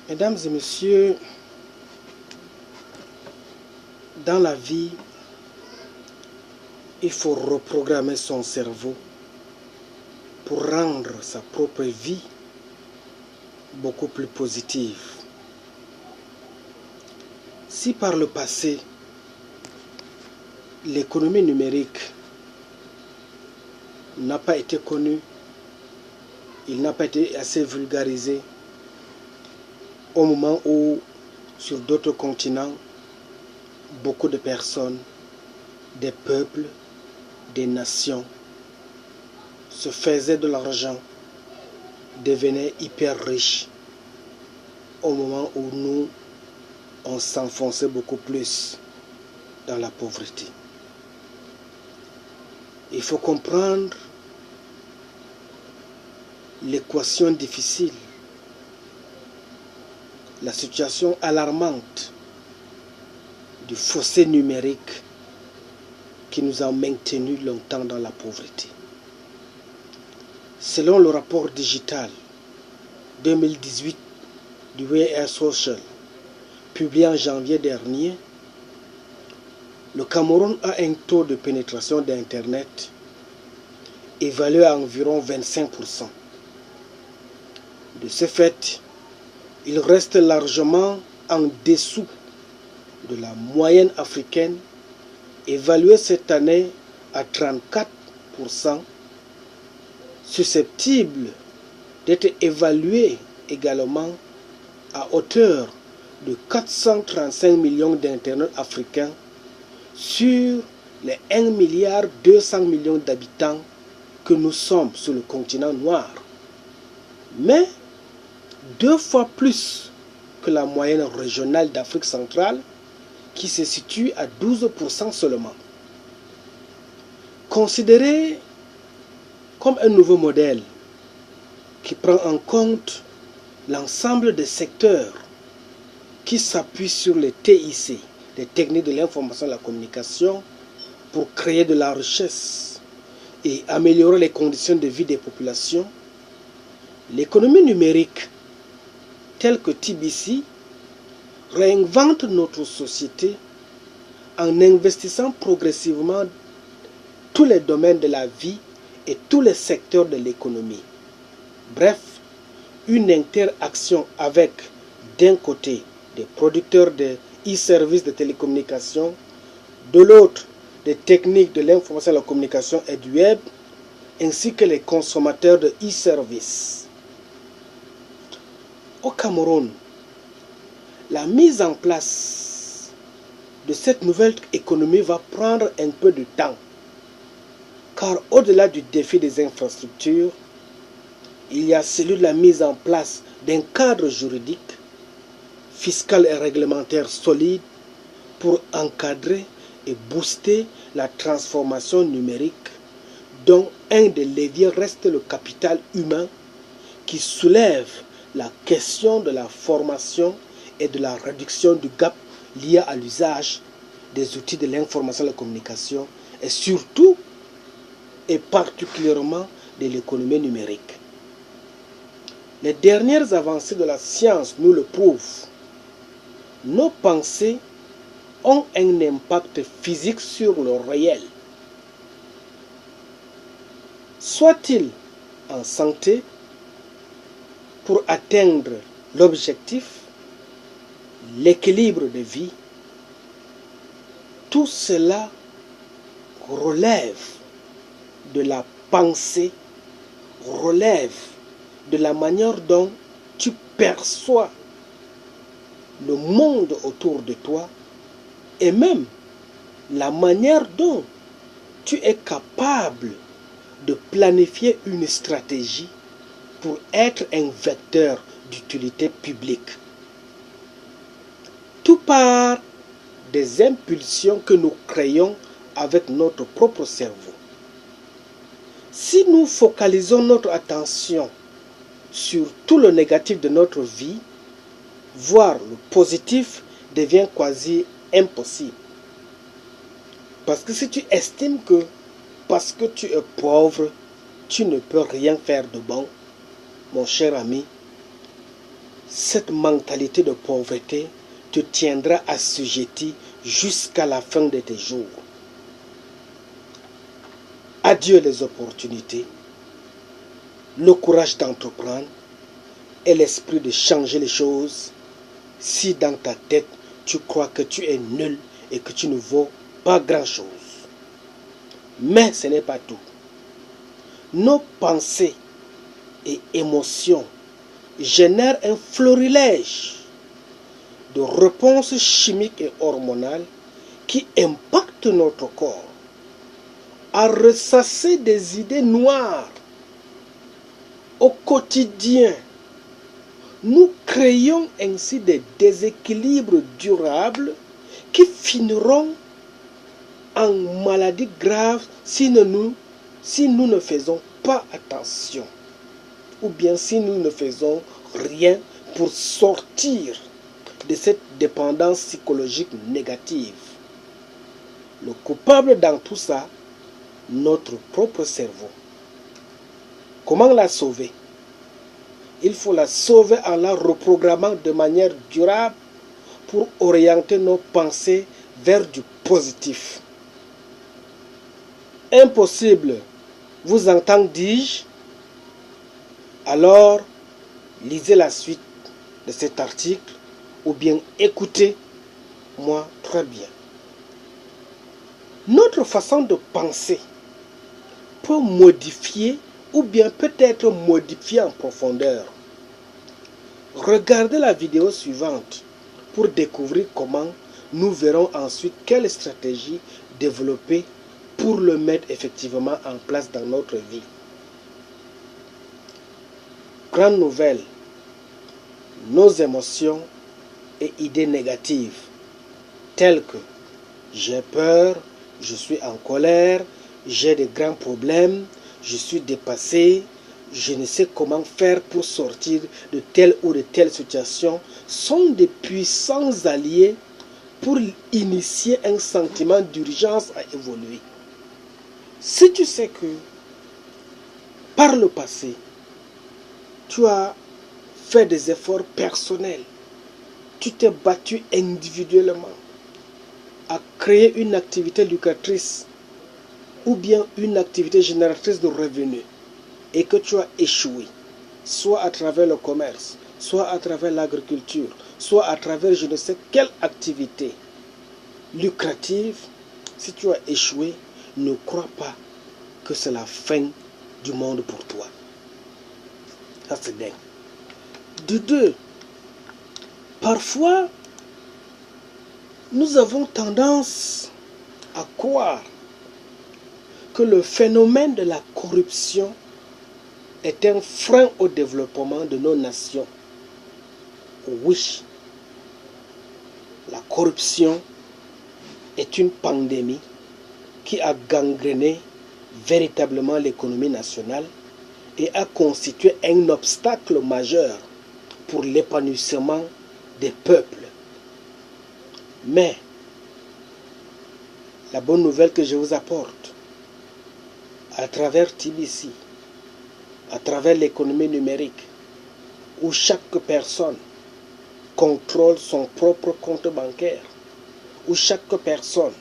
Mesdames et messieurs, dans la vie, il faut reprogrammer son cerveau pour rendre sa propre vie beaucoup plus positive. Si par le passé, l'économie numérique n'a pas été connue, il n'a pas été assez vulgarisé, au moment où, sur d'autres continents, beaucoup de personnes, des peuples, des nations se faisaient de l'argent, devenaient hyper riches, au moment où nous, on s'enfonçait beaucoup plus dans la pauvreté. Il faut comprendre l'équation difficile, la situation alarmante du fossé numérique qui nous a maintenus longtemps dans la pauvreté. Selon le rapport digital 2018 du WR Social, publié en janvier dernier, le Cameroun a un taux de pénétration d'Internet évalué à environ 25%. De ce fait, il reste largement en dessous de la moyenne africaine, évaluée cette année à 34%, susceptible d'être évaluée également à hauteur de 435 millions d'Internet africains sur les 1,2 milliard d'habitants que nous sommes sur le continent noir. Mais 2 fois plus que la moyenne régionale d'Afrique centrale qui se situe à 12% seulement. Considéré comme un nouveau modèle qui prend en compte l'ensemble des secteurs qui s'appuient sur les TIC, les techniques de l'information et de la communication, pour créer de la richesse et améliorer les conditions de vie des populations, l'économie numérique, telle que TBC, réinvente notre société en investissant progressivement tous les domaines de la vie et tous les secteurs de l'économie. Bref, une interaction avec, d'un côté, des producteurs de e-services de télécommunications, de l'autre, des techniques de l'information, de la communication et du web, ainsi que les consommateurs de e-services. Au Cameroun, la mise en place de cette nouvelle économie va prendre un peu de temps, car au-delà du défi des infrastructures, il y a celui de la mise en place d'un cadre juridique, fiscal et réglementaire solide pour encadrer et booster la transformation numérique, dont un des leviers reste le capital humain qui soulève la question de la formation et de la réduction du gap lié à l'usage des outils de l'information et de la communication et surtout et particulièrement de l'économie numérique. Les dernières avancées de la science nous le prouvent. Nos pensées ont un impact physique sur le réel. Soit-il en santé pour atteindre l'objectif, l'équilibre de vie, tout cela relève de la pensée, relève de la manière dont tu perçois le monde autour de toi et même la manière dont tu es capable de planifier une stratégie pour être un vecteur d'utilité publique. Tout part des impulsions que nous créons avec notre propre cerveau. Si nous focalisons notre attention sur tout le négatif de notre vie, voir le positif devient quasi impossible. Parce que si tu estimes que parce que tu es pauvre, tu ne peux rien faire de bon, mon cher ami, cette mentalité de pauvreté te tiendra assujetti jusqu'à la fin de tes jours. Adieu les opportunités, le courage d'entreprendre et l'esprit de changer les choses si dans ta tête tu crois que tu es nul et que tu ne vaux pas grand-chose. Mais ce n'est pas tout. Nos pensées et émotions génèrent un florilège de réponses chimiques et hormonales qui impactent notre corps à ressasser des idées noires au quotidien. Nous créons ainsi des déséquilibres durables qui finiront en maladies graves si nous ne faisons pas attention, ou bien si nous ne faisons rien pour sortir de cette dépendance psychologique négative. Le coupable dans tout ça, notre propre cerveau. Comment la sauver? Il faut la sauver en la reprogrammant de manière durable pour orienter nos pensées vers du positif. Impossible, vous entendis-je? Alors, lisez la suite de cet article ou bien écoutez-moi très bien. Notre façon de penser peut modifier ou bien peut-être modifiée en profondeur. Regardez la vidéo suivante pour découvrir comment nous verrons ensuite quelle stratégie développer pour le mettre effectivement en place dans notre vie. Grande nouvelle, nos émotions et idées négatives telles que j'ai peur, je suis en colère, j'ai de grands problèmes, je suis dépassé, je ne sais comment faire pour sortir de telle ou de telle situation, sont des puissants alliés pour initier un sentiment d'urgence à évoluer. Si tu sais que par le passé, tu as fait des efforts personnels, tu t'es battu individuellement à créer une activité lucratrice ou bien une activité génératrice de revenus et que tu as échoué, soit à travers le commerce, soit à travers l'agriculture, soit à travers je ne sais quelle activité lucrative, si tu as échoué, ne crois pas que c'est la fin du monde pour toi. Ça c'est dingue. De deux, parfois, nous avons tendance à croire que le phénomène de la corruption est un frein au développement de nos nations. Oui, la corruption est une pandémie qui a gangréné véritablement l'économie nationale et a constitué un obstacle majeur pour l'épanouissement des peuples. Mais, la bonne nouvelle que je vous apporte, à travers TBC, à travers l'économie numérique, où chaque personne contrôle son propre compte bancaire, où chaque personne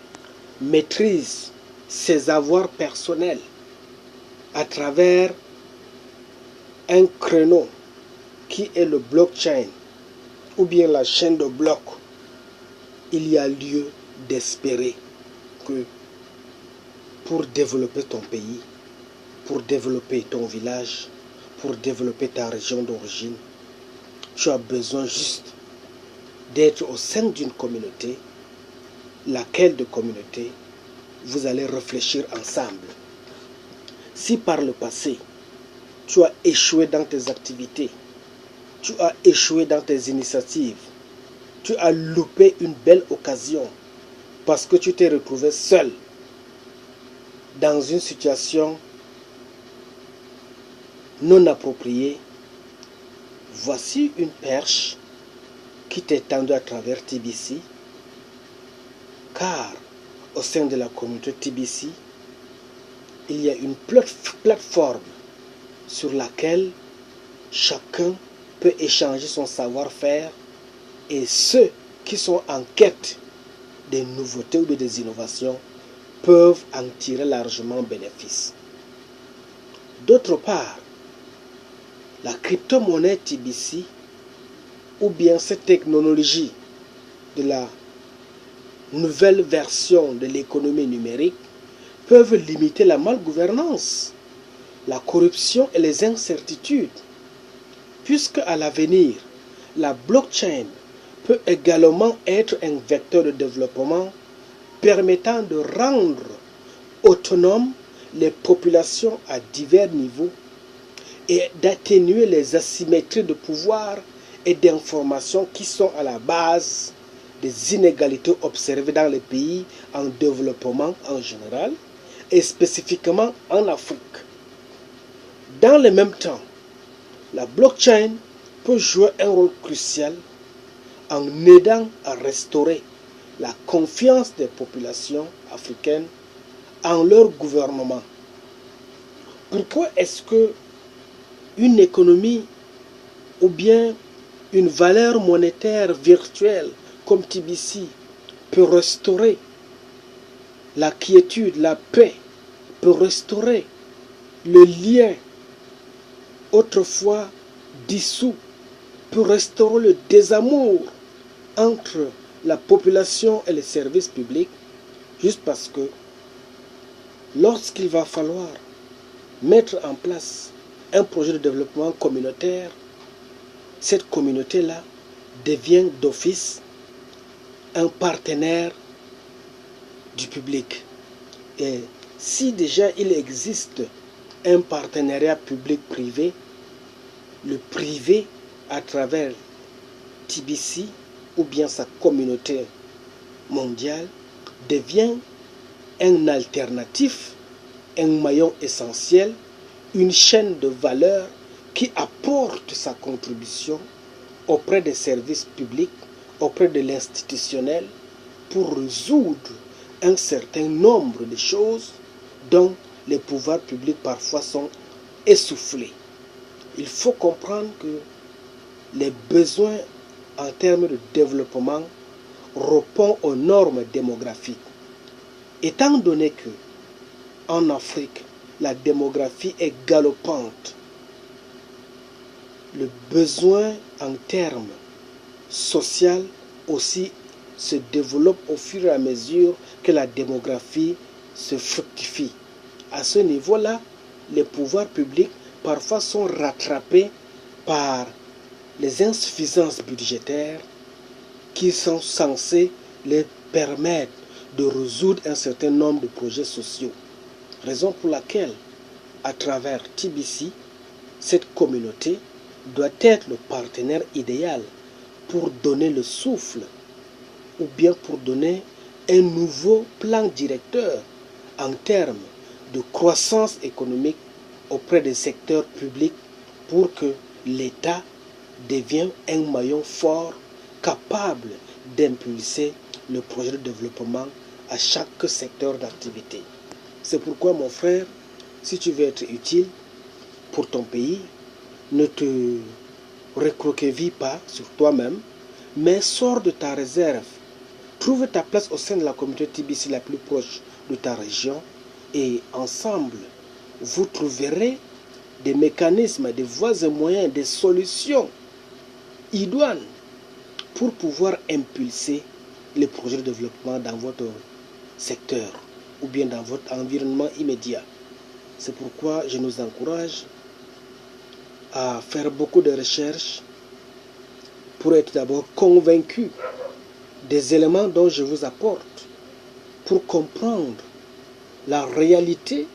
maîtrise ses avoirs personnels à travers un créneau qui est le blockchain ou bien la chaîne de blocs, il y a lieu d'espérer que pour développer ton pays, pour développer ton village, pour développer ta région d'origine, tu as besoin juste d'être au sein d'une communauté, laquelle de communauté vous allez réfléchir ensemble. Si par le passé, tu as échoué dans tes activités, tu as échoué dans tes initiatives, tu as loupé une belle occasion parce que tu t'es retrouvé seul dans une situation non appropriée, voici une perche qui t'est tendue à travers TBC, car au sein de la communauté TBC, il y a une plateforme sur laquelle chacun peut échanger son savoir-faire et ceux qui sont en quête des nouveautés ou des innovations peuvent en tirer largement bénéfice. D'autre part, la crypto-monnaie TBC ou bien cette technologie de la nouvelle version de l'économie numérique peuvent limiter la malgouvernance, la corruption et les incertitudes, puisque à l'avenir, la blockchain peut également être un vecteur de développement permettant de rendre autonomes les populations à divers niveaux et d'atténuer les asymétries de pouvoir et d'information qui sont à la base des inégalités observées dans les pays en développement en général et spécifiquement en Afrique. Dans le même temps, la blockchain peut jouer un rôle crucial en aidant à restaurer la confiance des populations africaines en leur gouvernement. Pourquoi est-ce que une économie ou bien une valeur monétaire virtuelle comme TBC peut restaurer la quiétude, la paix, peut restaurer le lien autrefois dissous, peut restaurer le désamour entre la population et les services publics, juste parce que lorsqu'il va falloir mettre en place un projet de développement communautaire, cette communauté-là devient d'office un partenaire du public. Et si déjà il existe un partenariat public-privé, le privé à travers TBC ou bien sa communauté mondiale devient un alternatif, un maillon essentiel, une chaîne de valeur qui apporte sa contribution auprès des services publics, auprès de l'institutionnel, pour résoudre un certain nombre de choses dont les pouvoirs publics parfois sont essoufflés. Il faut comprendre que les besoins en termes de développement répondent aux normes démographiques. Étant donné que en Afrique, la démographie est galopante, le besoin en termes social aussi se développe au fur et à mesure que la démographie se fructifie. À ce niveau-là, les pouvoirs publics parfois sont rattrapés par les insuffisances budgétaires qui sont censées les permettre de résoudre un certain nombre de projets sociaux. Raison pour laquelle, à travers TBC, cette communauté doit être le partenaire idéal pour donner le souffle ou bien pour donner un nouveau plan directeur en termes de croissance économique auprès des secteurs publics pour que l'État devienne un maillon fort capable d'impulser le projet de développement à chaque secteur d'activité. C'est pourquoi, mon frère, si tu veux être utile pour ton pays, ne te recroqueville pas sur toi-même, mais sors de ta réserve. Trouve ta place au sein de la communauté TBC la plus proche de ta région et ensemble, vous trouverez des mécanismes, des voies et moyens, des solutions idoines pour pouvoir impulser les projets de développement dans votre secteur ou bien dans votre environnement immédiat. C'est pourquoi je nous encourage à faire beaucoup de recherches pour être d'abord convaincus des éléments dont je vous apporte pour comprendre la réalité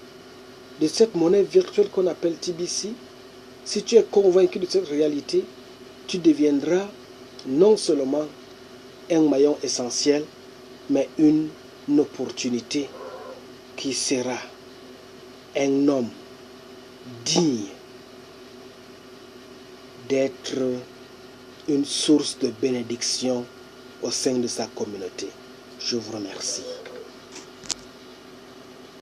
de cette monnaie virtuelle qu'on appelle TBC. Si tu es convaincu de cette réalité, tu deviendras non seulement un maillon essentiel, mais une opportunité qui sera un homme digne d'être une source de bénédiction au sein de sa communauté. Je vous remercie.